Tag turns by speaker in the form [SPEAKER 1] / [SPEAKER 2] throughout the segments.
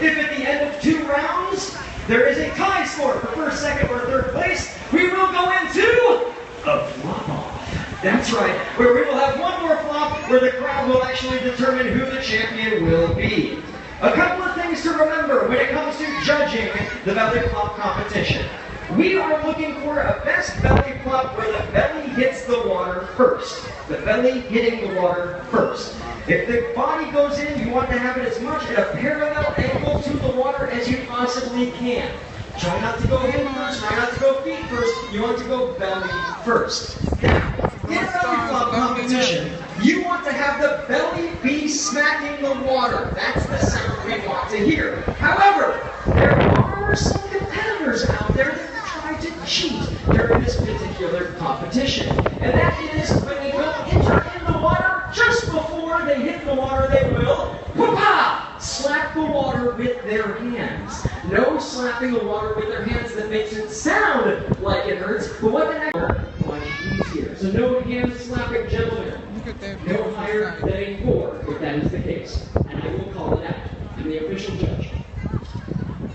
[SPEAKER 1] If at the end of 2 rounds, there is a tie score for first, second, or third place, we will go into a flop-off. That's right, where we will have one more flop where the crowd will actually determine who the champion will be. A couple of things to remember when it comes to judging the belly flop competition. We are looking for a best belly flop where the belly hits the water first. The belly hitting the water first. If the body goes in, you want to have it as much at a parallel angle to the water as you possibly can. Try not to go head first, try not to go feet first. You want to go belly first. Now, in a belly flop competition, you want to have the belly be smacking the water. That's the sound we want to hear. However, there are some competitors out there that try to cheat during this particular competition. And that is when they go enter in the water, just before they hit the water, they will whoop-ah, slap the water with their hands. No slapping the water with their hands that makes it sound like it hurts, but what the heck? Much easier. So no hand slapping, gentlemen. No higher than a 4, if that is the case. And I will call it out. I'm the official judge.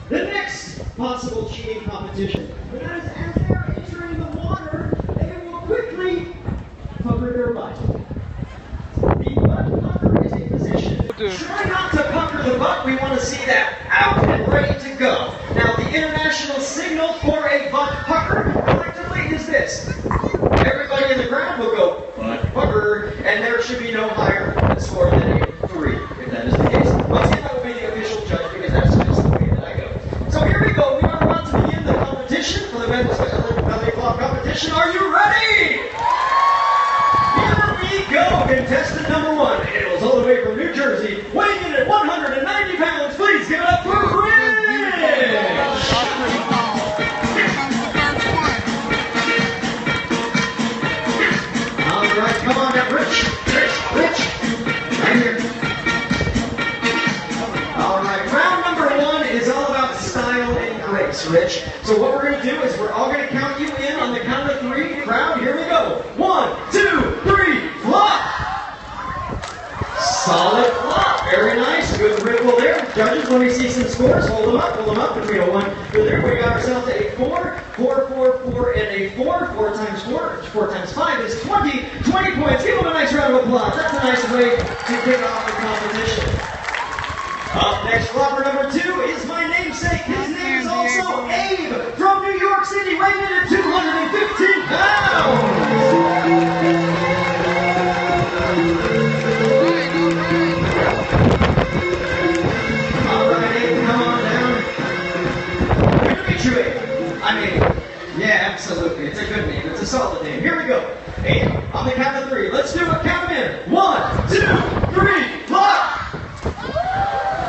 [SPEAKER 1] The next possible cheating competition, that is as they're entering the water, they will quickly pucker their butt. The butt pucker is a position. Try not to pucker the butt. We want to see that out and ready to go. Now, the international signal for a butt pucker collectively is this. Everybody in the crowd will go butt pucker, and there should be no higher score than a 3, if that is the case. Once again, I will be the official judge because that's just the way that I go. So here we go. We are about to begin the competition for the men's belly flop competition. Are you ready? Here we go. Contestant number 1 hails all the way from New Jersey, weighing in at 190 pounds. Please give it up for Rich. All right, come on now, Rich. Right here. All right, round number 1 is all about style and grace, Rich. So what we're going to do is we're all going to count you in on the count of 3. Crowd, here we go. 1, 2, 3, flop. Solid flop. Very nice. Good ripple there. Judges, let me see some scores. Hold them up. Between a 1 to there, we got ourselves a 4, 4, 4, 4, and a 4. 4 times 4 times 5 is 20. 20 points. Give them a nice round of applause. That's a nice way to kick off the competition. Up next, flopper number 2 is my namesake. His name is also Abe from New York City, weighing in at 215 pounds. Absolutely. It's a good name. It's a solid name. Here we go. Abe, on the count of 3. Let's do it. Count them in. 1, 2, 3, flop!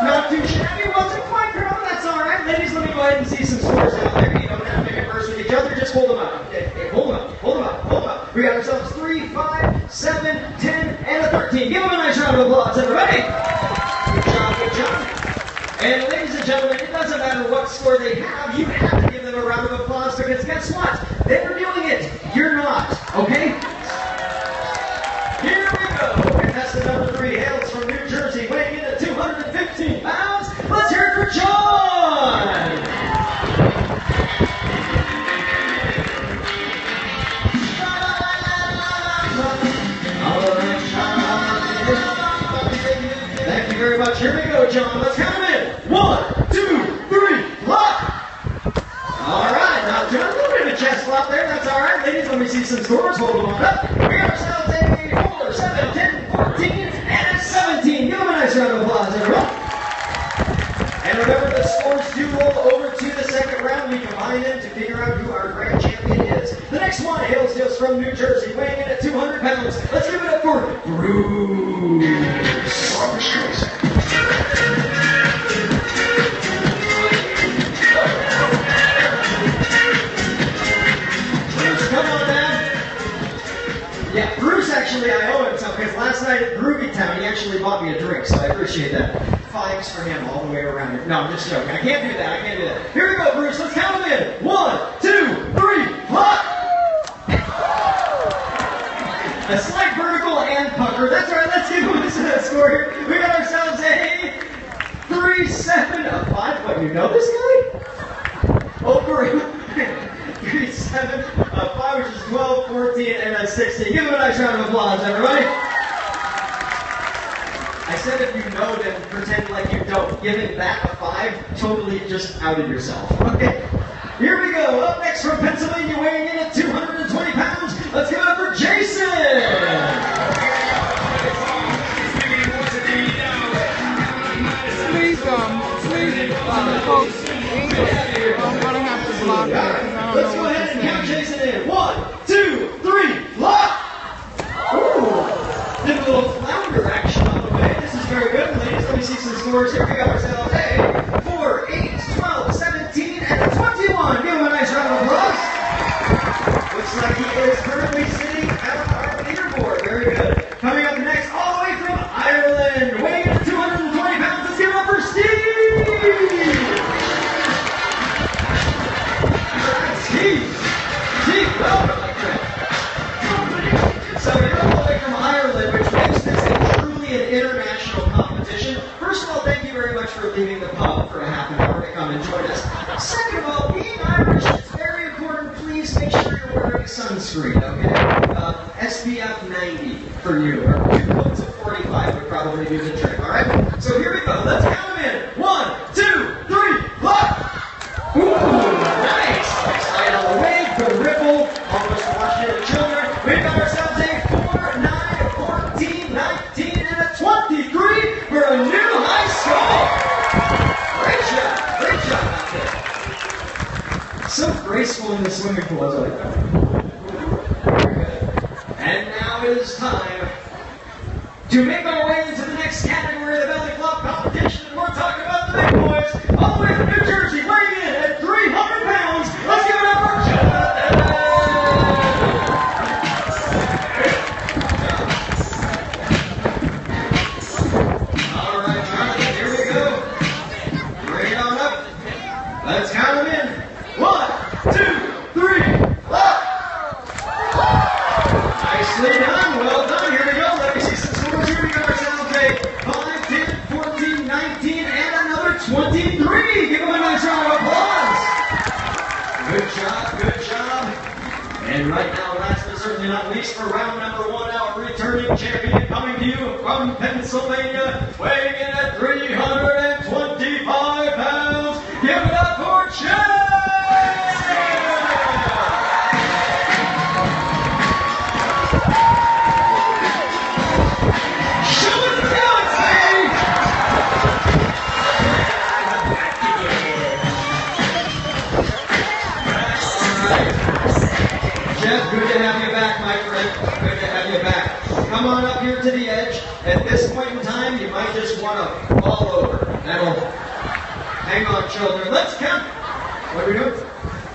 [SPEAKER 1] Not too shabby. Wasn't quite girl. That's all right. Ladies, let me go ahead and see some scores out there. You don't have to converse with each other. Just hold them up. Okay, hold them up. We got ourselves 3, 5, 7, 10, and a 13. Give them a nice round of applause, everybody. Good job. And ladies and gentlemen, it doesn't matter what score they have, you have to give them a round of applause because guess what? They're doing it. You're not. Okay? Here we go. Contestant number 3 hails from New Jersey, weighing in at 215 pounds. Let's hear it for John. Thank you very much. Here we go, John. Let's count them in. 1, 2, 3, flop! All right, now John, a little bit of a chest flop there. That's all right. Ladies, let me see some scores. Hold them on up. We got ourselves a 4, 7, 10, 14, and a 17. Give them a nice round of applause, everyone. And remember, the scores do roll over to the second round. We combine them to figure out who our grand champion is. The next one hails to us from New Jersey, weighing in at 200 pounds. Let's give it up for Bruce. Yeah, Bruce, actually, I owe him some, because last night at Groovy Town, he actually bought me a drink, so I appreciate that. 5s for him all the way around here. No, I'm just joking. I can't do that. Here we go, Bruce. Let's count them in. 1, 2, 3, flop! A slight vertical and pucker. That's right. Let's give him a score here. We got ourselves a 3, 7. 7, a 5. What, you know this guy? Over 3, 7, a 5, which is 12, 14, and a 16. Give him a nice round of applause, everybody. I said if you know, then pretend like you don't. Giving that a 5, totally just outed yourself. Okay, here we go. Up next from Pennsylvania, weighing in at 220 pounds. Let's give it up for Jason.
[SPEAKER 2] Please, folks, I'm going to have to block it.
[SPEAKER 1] Let's go ahead and count Jason in. 1, 2, 3, lock! Ooh, did a little flounder action on the way. This is very good, ladies. Let me see some scores here. We got ourselves a 4, 8, 12, 17, and a 21. Give him a nice round of applause. Looks like he is currently sitting at our leaderboard. Very good. Coming up next, all the way from Ireland, weighing in at 220 pounds. Let's give it up for Steve. Steve, welcome, my friend. So you're all the way from Ireland, which makes this a truly an international competition. First of all, thank you very much for leaving the pub for a half an hour to come and join us. Second of all, being Irish, it's very important. Please make sure you're wearing sunscreen, okay? SPF 90 for you, or 2 coats of 45 would probably do the trick, all right? So here we go. Let's count them in. 1, 2, 3, lock! Ooh, nice! Slide on the wave, good ripple, almost watching the children. We've got ourselves a 4, 9, 14, 19, and a 23 for a new high score. Great job out there. So graceful in the swimming pool, I like that. Very good. And now it is time to make our way into the next category of the belly flop competition. And we're talking about the big boys, all the way from New Jersey, weighing in at 300 pounds. Let's give it up for Jonathan! All right, Jonathan, here we go. Bring it on up. Let's count them in. 1, 2, 3, lock! Nicely done. Well done. Here we go. Let me see some scores here. We got ourselves a 5, 10, 14, 19, and another 23. Give them a nice round of applause. Good job. Good job. And right now, last but certainly not least, for round number 1, our returning champion coming to you from Pennsylvania, weighing in at 325 pounds. Give it up for Chad! Jeff, good to have you back, my friend. Good to have you back. Come on up here to the edge. At this point in time, you might just want to fall over. That'll... Hang on, children. Let's count. What are we doing?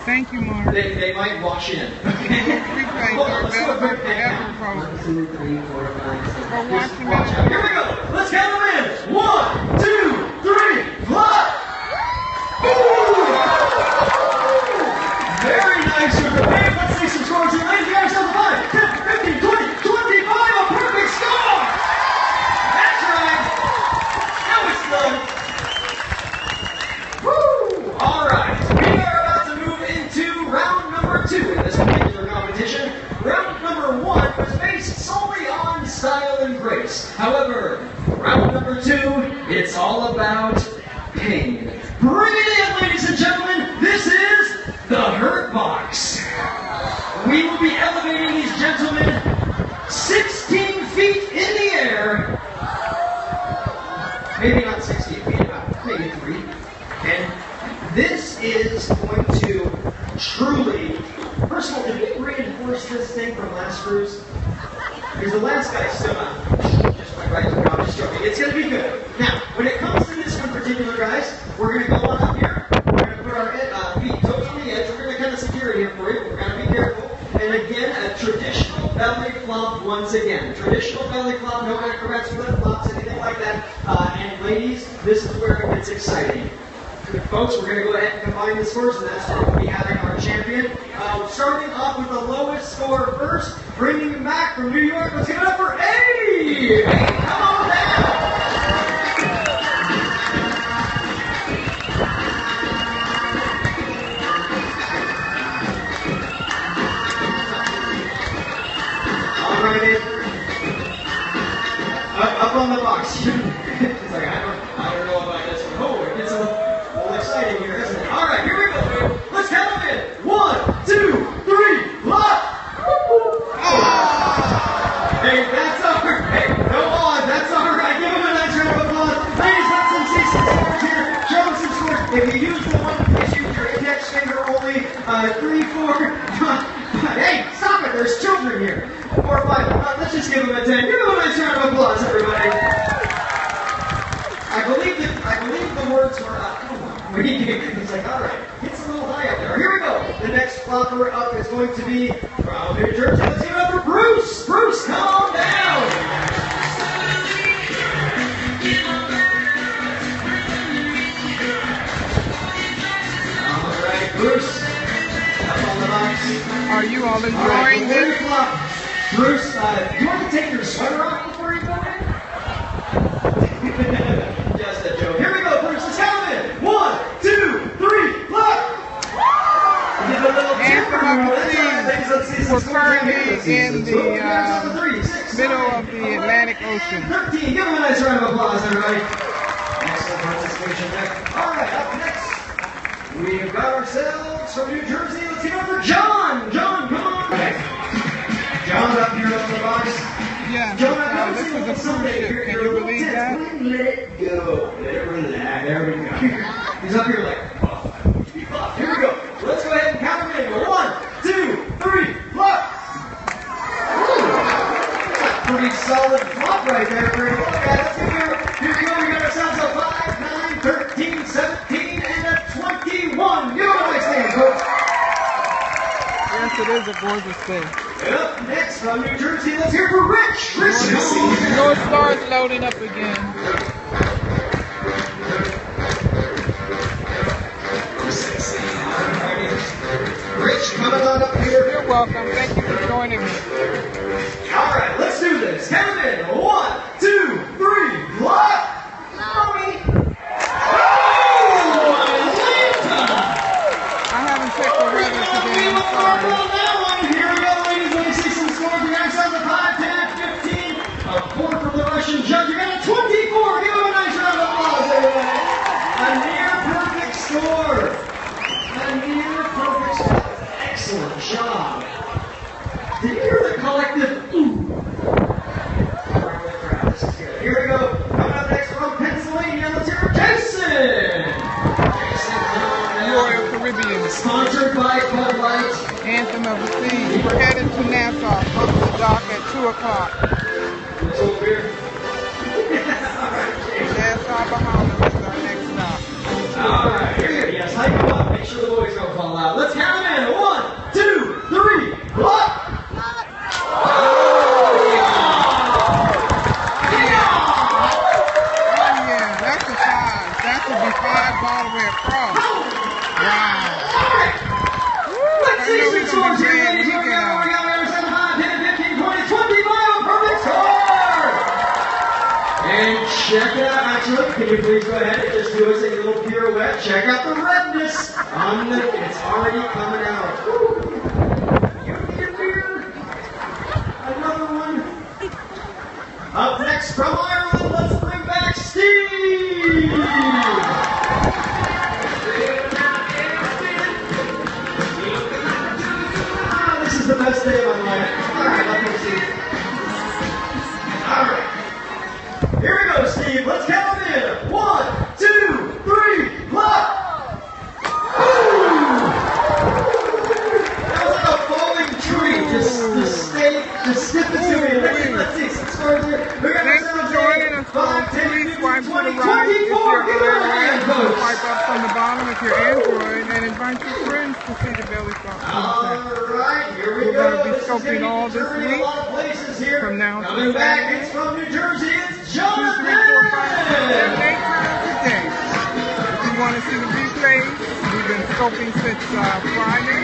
[SPEAKER 2] Thank you, Mark.
[SPEAKER 1] They might wash in.
[SPEAKER 2] Hold on, let's do a quick count.
[SPEAKER 1] 1, 2, 3, 4, 5, 6.
[SPEAKER 2] Just
[SPEAKER 1] Watch out. Here we go. Let's count them in. 1, 2, 3, lock! Very nice with the band. Let's see some scores here. Ladies, get ourselves 5, 10, 15, 20, 25. A perfect score! That's right. Now it's done. Woo! All right. We are about to move into round number 2 in this particular competition. Round number 1 was based solely on style and grace. However, round number 2, it's all about pain. Bring it in, ladies and gentlemen. This is the Hurt Box. We will be elevating these gentlemen 16 feet in the air. Maybe not 16 feet, about maybe 3. And this is going to truly... First of all, did we reinforce this thing from last cruise? Because the last guy stood up. Just went right to the I'm just joking. It's going to be good. Now, when it comes to this one particular, guys, we're going to go on up here. We're going to put our feet totally on the edge. We're going to kind of secure it here for you. We're going to be careful. And again, a traditional belly flop once again. Traditional belly flop, no acrobats, flip flops, anything like that. And ladies, this is where it gets exciting. Folks, we're going to go ahead and combine the scores, and that's where we'll be having our champion. Starting off with the lowest score first, bringing him back from New York. Let's give it up for Eddie! Hey, come on down! If you use the one, please use your index finger only. 3, 4, 5. Hey, stop it! There's children here. 4, 5. Let's just give them a 10. Give them a nice round of applause, everybody. I believe the words were it's like, all right, it's a little high up there. Here we go. The next flopper up is going to be from New Jersey. Let's give it up for Bruce. Bruce, calm down. All right, Bruce. Up on the box.
[SPEAKER 2] Are you all enjoying this?
[SPEAKER 1] Bruce, do you want to take your sweater off before you go in? Just a joke. Here we go, Bruce. Let's count in. 1, 2, 3, flop. Give a little tip.
[SPEAKER 2] We're currently in the middle of the Atlantic Ocean.
[SPEAKER 1] 13. Give them a nice round of applause, everybody. Excellent participation there. All right, up next, we've got ourselves from New Jersey. Let's give it up for John. John, come on. Okay. John's up here on the box.
[SPEAKER 2] Yeah,
[SPEAKER 1] John,
[SPEAKER 2] this is a cruise ship. Can you believe that?
[SPEAKER 1] Let it go. Let it relax. There we go. He's up here like, here we go. Let's go ahead and count them in. 1, 2, 3, flop. Pretty solid flop right there. Very well, guys. Let's go here. Here we go. We got ourselves a 5, 9, 13, 17, and a 21. Give it a nice hand, folks.
[SPEAKER 2] Yes, it is a gorgeous day.
[SPEAKER 1] Up next from New Jersey, let's hear for Rich. Rich,
[SPEAKER 2] North Star's loading up again.
[SPEAKER 1] Rich, coming on up here.
[SPEAKER 2] You're welcome. Thank you for joining me.
[SPEAKER 1] All right, let's do this. Count in. 1, 2, 3, flop. Mommy.
[SPEAKER 2] I haven't checked the weather today. I'm sorry.
[SPEAKER 1] Here we go, ladies. Let me see some scores. We got ourselves a 5, 10, 15. A 4 from the Russian judge. We got a 24. Give him a nice round of applause, everybody. A near perfect score. A near perfect score. Excellent job. Did you hear the collective ooh? This is good. Here we go. Coming up next from Pennsylvania. Let's hear for Jason.
[SPEAKER 2] Royal Caribbean.
[SPEAKER 1] Sponsored by Bud Light.
[SPEAKER 2] Anthem of the Seas. We're headed to Nassau. Up to the dock at 2 o'clock.
[SPEAKER 1] It's over here.
[SPEAKER 2] Nassau, Bahamas is our next stop.
[SPEAKER 1] All right, here you go. Yes, hype them up. Make sure the boys don't fall out. Let's count them in. 1, 2, 3, flop.
[SPEAKER 2] Oh, yeah, that's a 5. That should be 5 all the way across. Wow.
[SPEAKER 1] Let's see some scores here, ladies. Here we go. 7, 5, 10, 15, 20, 25. Perfect score. And check it out. Actually, can you please go ahead and just do us a little pirouette? Check out the redness on the. It's already coming out. You need a beer? Another one. Up next from Ireland, let's bring back Steve. This is the best day of my life. All right, let me see. All right. Here we go, Steve. Let's count them in. 1, 2, 3, flop. That was like a falling tree. Just stiff it to me. Let's see some scores here.
[SPEAKER 2] Thanks for joining us, folks. Please swipe to the right if you're iOS. Swipe up from the bottom if you're Android, and invite your friends to see the belly flop contest.
[SPEAKER 1] All right, here we go.
[SPEAKER 2] We're going to be scoping all this week. From now to
[SPEAKER 1] Coming back, it's from New Jersey. It's
[SPEAKER 2] 2, 3, 4, 5, 6, 7, 8 times a day. If you want to see the replays, we've been scoping since Friday.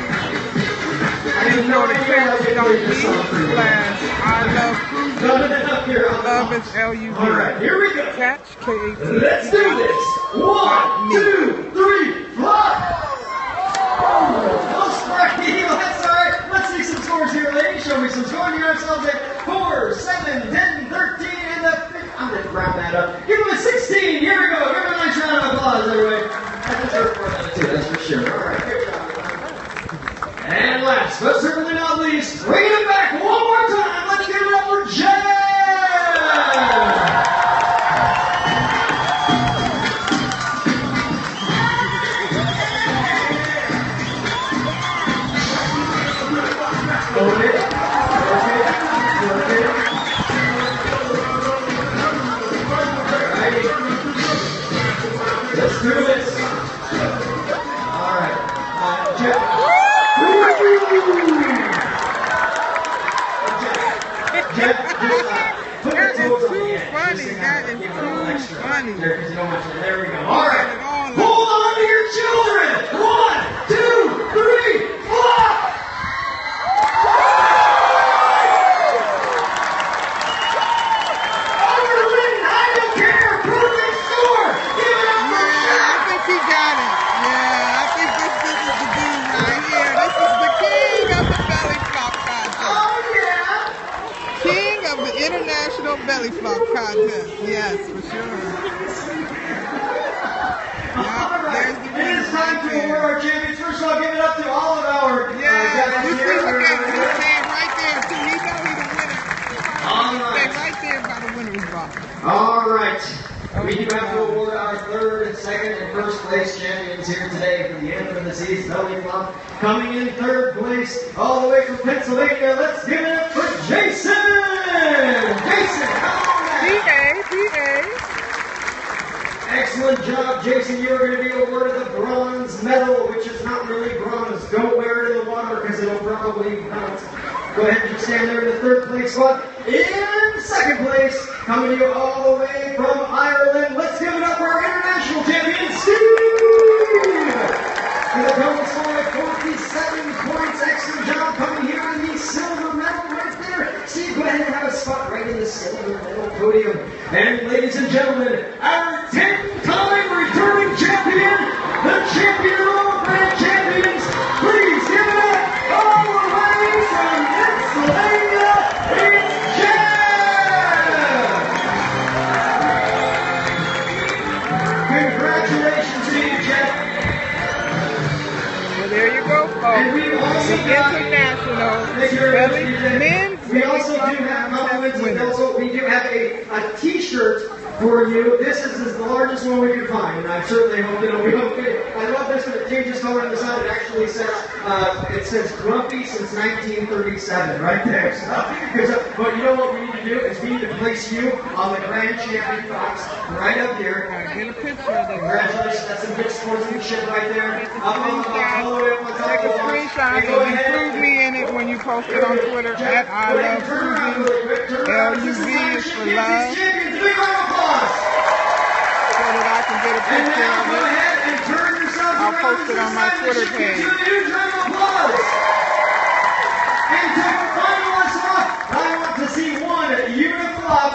[SPEAKER 2] Please go to catch.me/I-love-cruising. Love is L-U-V.
[SPEAKER 1] All right, here we go.
[SPEAKER 2] Catch, K-A-T.
[SPEAKER 1] Let's do this. 1, 2, 3, flop. No sprite. That's all right. Let's see some scores here, ladies. Show me some scores. You got ourselves at 4, 7, 10, 13, and a 15. I'm going to round that up. Give them a 16. Here we go. Give them a nice round of applause, everybody. I deserve more than a 2, that's for sure. All right, good job. And last, but certainly not least, bringing it back one more time. Let's give it up for Jen. All right. Jeff. Jeff, put your toes on the end.
[SPEAKER 2] Funny. That is too funny.
[SPEAKER 1] There we go. All right. Hold on to your children. 1, 2, 3, flop.
[SPEAKER 2] International belly flop contest. Yes, for sure.
[SPEAKER 1] Alright, it is time to award our champions. First of all, give it up to all of our
[SPEAKER 2] you see, look at him. He's staying right there, too. He know he's the winner. He's right there by the winner's box.
[SPEAKER 1] Alright. We do have to award our third and second and first place champions here today for the end of the season belly flop. Coming in third place, all the way from Pennsylvania, let's give it up for Jason! Jason, come on back!
[SPEAKER 2] PA.
[SPEAKER 1] Excellent job, Jason. You are going to be awarded the bronze medal, which is not really bronze. Don't wear it in the water because it'll probably melt. Go ahead and stand there in the third place spot. In second place, coming to you all the way from Ireland, let's give it up for our international champion, Steve! With a total score of 47 points. Excellent job coming here in the silver medal right there. Steve, go ahead and have a spot right in the silver medal podium. And ladies and gentlemen, our 10-time returning champion, the champion of all grand champions, please give it up all the way from Pennsylvania, it's Jeff! Congratulations to you, Jeff.
[SPEAKER 2] Well, there you go, folks.
[SPEAKER 1] And we also got
[SPEAKER 2] international men's.
[SPEAKER 1] We also do have compliments, and also we do have a T-shirt for you. This is the largest one we can find, and I certainly hope it'll be okay. I love this one. It changes color on the side. It actually says Grumpy since 1937 right there. But you know what we need to do is we need to place you on the grand champion box right up here.
[SPEAKER 2] Get a picture of that.
[SPEAKER 1] Congratulations. That's some good sportsmanship right there. All the way up on top
[SPEAKER 2] Take a
[SPEAKER 1] of the box.
[SPEAKER 2] screenshot and include me in it when you post it on Twitter at I Love Cruising. LUV is for love. So that I can get a picture of it. I'll post it on my Twitter page.
[SPEAKER 1] And to finalize off, I want to see one uniflop.